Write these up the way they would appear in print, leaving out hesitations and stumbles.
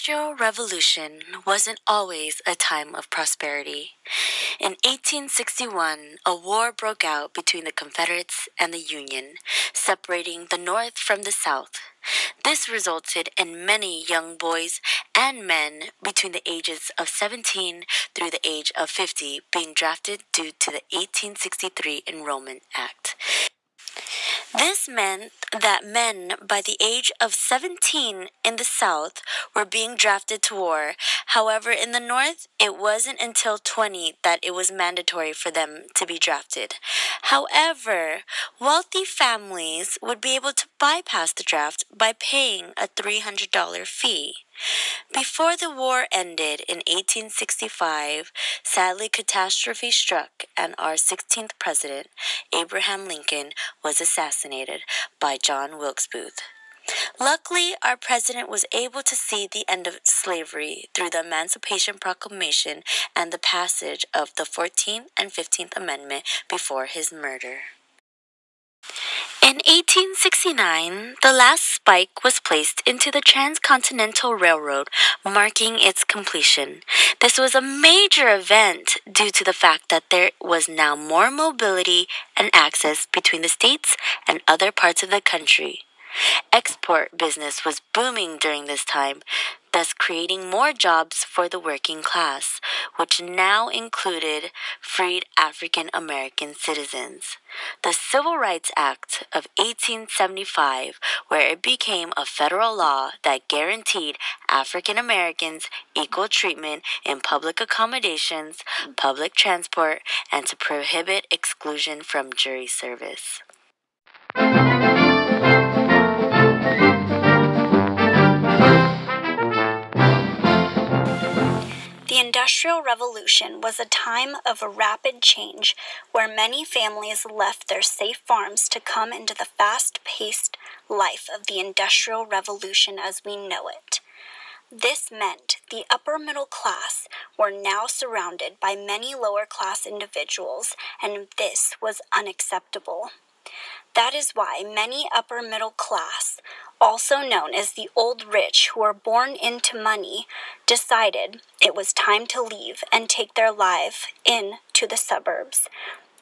Industrial Revolution wasn't always a time of prosperity. In 1861, a war broke out between the Confederates and the Union, separating the North from the South. This resulted in many young boys and men between the ages of 17 through the age of 50 being drafted due to the 1863 Enrollment Act. This meant that men by the age of 17 in the South were being drafted to war. However, in the North, it wasn't until 20 that it was mandatory for them to be drafted. However, wealthy families would be able to bypass the draft by paying a $300 fee. Before the war ended in 1865, sadly catastrophe struck and our 16th president, Abraham Lincoln, was assassinated by John Wilkes Booth. Luckily, our president was able to see the end of slavery through the Emancipation Proclamation and the passage of the 14th and 15th Amendment before his murder. In 1869, the last spike was placed into the Transcontinental Railroad, marking its completion. This was a major event due to the fact that there was now more mobility and access between the states and other parts of the country. Export business was booming during this time, thus creating more jobs for the working class, which now included freed African American citizens. The Civil Rights Act of 1875, where it became a federal law that guaranteed African Americans equal treatment in public accommodations, public transport, and to prohibit exclusion from jury service. The Industrial Revolution was a time of rapid change where many families left their safe farms to come into the fast-paced life of the Industrial Revolution as we know it. This meant the upper middle class were now surrounded by many lower-class individuals, and this was unacceptable. That is why many upper middle class, also known as the old rich who were born into money, decided it was time to leave and take their life into the suburbs.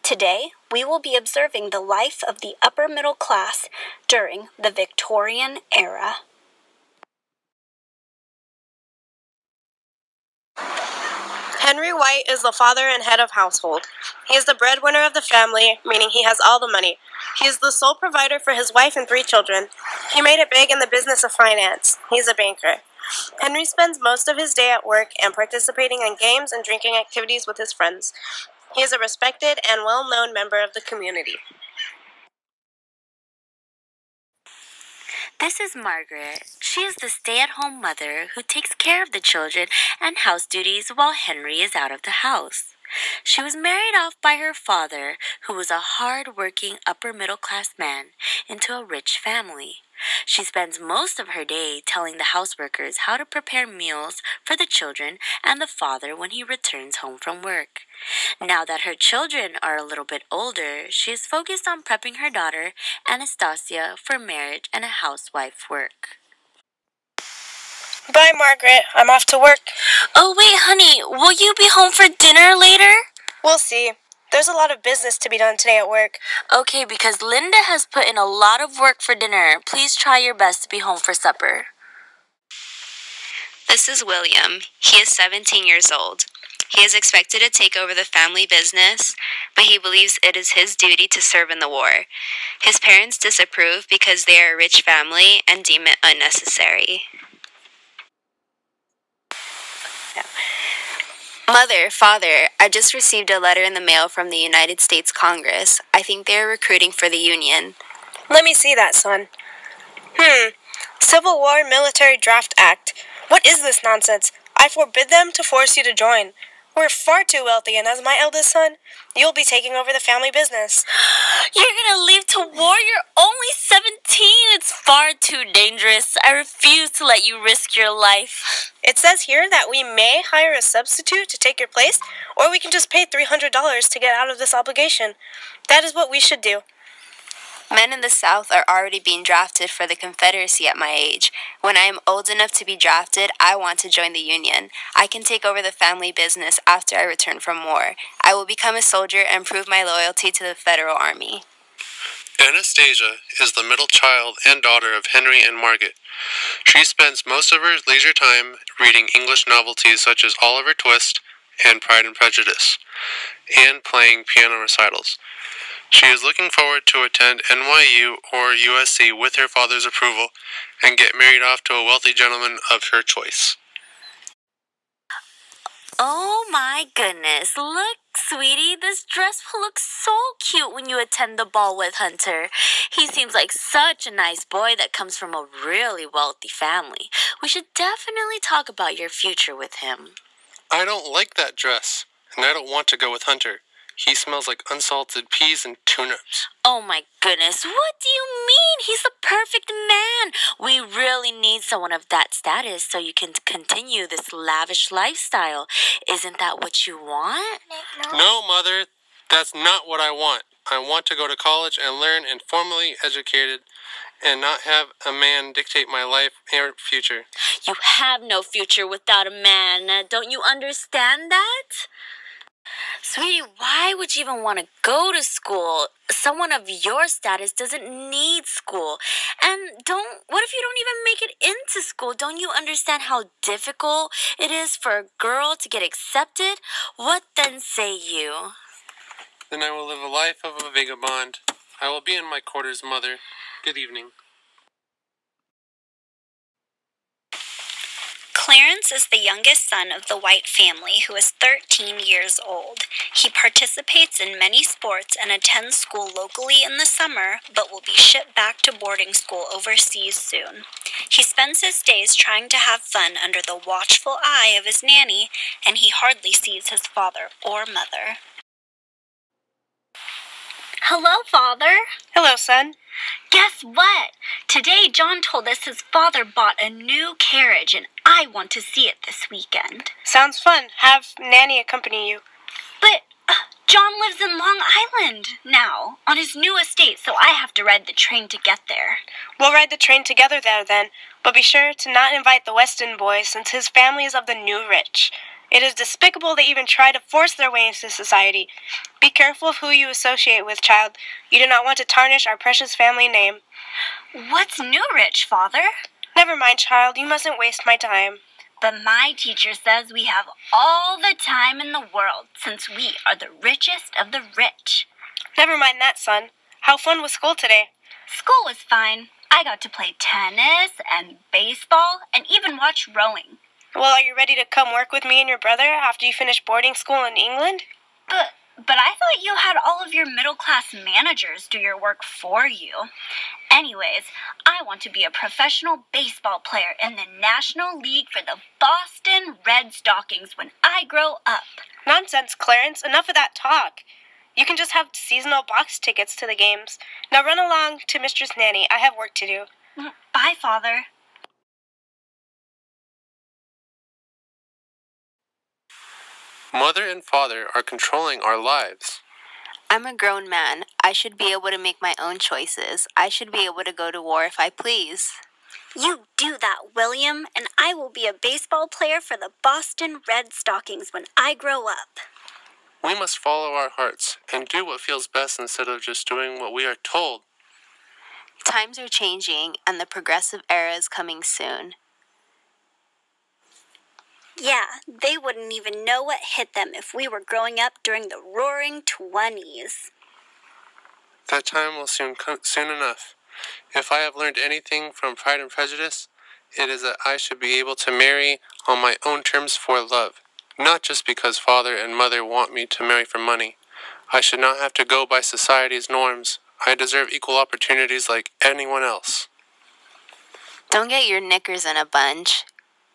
Today, we will be observing the life of the upper middle class during the Victorian era. Henry White is the father and head of household. He is the breadwinner of the family, meaning he has all the money. He is the sole provider for his wife and 3 children. He made it big in the business of finance. He's a banker. Henry spends most of his day at work and participating in games and drinking activities with his friends. He is a respected and well-known member of the community. This is Margaret. She is the stay-at-home mother who takes care of the children and house duties while Henry is out of the house. She was married off by her father, who was a hard-working upper-middle-class man, into a rich family. She spends most of her day telling the houseworkers how to prepare meals for the children and the father when he returns home from work. Now that her children are a little bit older, she is focused on prepping her daughter, Anastasia, for marriage and a housewife work. Bye, Margaret. I'm off to work. Oh, wait, honey, will you be home for dinner later? We'll see. There's a lot of business to be done today at work. Okay, because Linda has put in a lot of work for dinner. Please try your best to be home for supper. This is William. He is 17 years old. He is expected to take over the family business, but he believes it is his duty to serve in the war. His parents disapprove because they are a rich family and deem it unnecessary. Mother, Father, I just received a letter in the mail from the United States Congress. I think they are recruiting for the Union. Let me see that, son. Civil War Military Draft Act. What is this nonsense? I forbid them to force you to join. We're far too wealthy, and as my eldest son, you'll be taking over the family business. You're gonna leave to war? You're only 17. It's far too dangerous. I refuse to let you risk your life. It says here that we may hire a substitute to take your place, or we can just pay $300 to get out of this obligation. That is what we should do. Men in the South are already being drafted for the Confederacy at my age. When I am old enough to be drafted, I want to join the Union. I can take over the family business after I return from war. I will become a soldier and prove my loyalty to the Federal Army. Anastasia is the middle child and daughter of Henry and Margaret. She spends most of her leisure time reading English novelties such as Oliver Twist and Pride and Prejudice, and playing piano recitals. She is looking forward to attend NYU or USC with her father's approval and get married off to a wealthy gentleman of her choice. Oh my goodness, look, sweetie, this dress will look so cute when you attend the ball with Hunter. He seems like such a nice boy that comes from a really wealthy family. We should definitely talk about your future with him. I don't like that dress, and I don't want to go with Hunter. He smells like unsalted peas and turnips. Oh my goodness, what do you mean? He's the perfect man. We really need someone of that status so you can continue this lavish lifestyle. Isn't that what you want? No, Mother, that's not what I want. I want to go to college and learn and formally educated and not have a man dictate my life or future. You have no future without a man. Don't you understand that? Sweetie, why would you even want to go to school? Someone of your status doesn't need school. And what if you don't even make it into school? Don't you understand how difficult it is for a girl to get accepted? What then say you? Then I will live a life of a vagabond. I will be in my quarters, Mother. Good evening. Clarence is the youngest son of the White family who is 13 years old. He participates in many sports and attends school locally in the summer, but will be shipped back to boarding school overseas soon. He spends his days trying to have fun under the watchful eye of his nanny, and he hardly sees his father or mother. Hello, Father. Hello, son. Guess what? Today, John told us his father bought a new carriage, and I want to see it this weekend. Sounds fun. Have Nanny accompany you. But John lives in Long Island now, on his new estate, so I have to ride the train to get there. We'll ride the train together there then, but be sure to not invite the Weston boys since his family is of the new rich. It is despicable they even try to force their way into society. Be careful of who you associate with, child. You do not want to tarnish our precious family name. What's new rich, Father? Never mind, child. You mustn't waste my time. But my teacher says we have all the time in the world, since we are the richest of the rich. Never mind that, son. How fun was school today? School was fine. I got to play tennis and baseball and even watch rowing. Well, are you ready to come work with me and your brother after you finish boarding school in England? But I thought you had all of your middle-class managers do your work for you. Anyways, I want to be a professional baseball player in the National League for the Boston Red Stockings when I grow up. Nonsense, Clarence. Enough of that talk. You can just have seasonal box tickets to the games. Now run along to Mistress Nanny. I have work to do. Bye, Father. Mother and father are controlling our lives. I'm a grown man. I should be able to make my own choices. I should be able to go to war if I please. You do that, William, and I will be a baseball player for the Boston Red Stockings when I grow up. We must follow our hearts and do what feels best instead of just doing what we are told. Times are changing, and the progressive era is coming soon. Yeah, they wouldn't even know what hit them if we were growing up during the Roaring '20s. That time will soon enough. If I have learned anything from Pride and Prejudice, it is that I should be able to marry on my own terms for love, not just because father and mother want me to marry for money. I should not have to go by society's norms. I deserve equal opportunities like anyone else. Don't get your knickers in a bunch.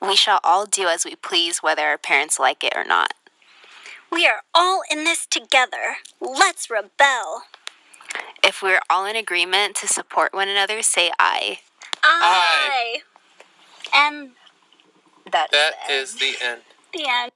We shall all do as we please, whether our parents like it or not. We are all in this together. Let's rebel. If we're all in agreement to support one another, say aye. Aye. And That is the end. the end.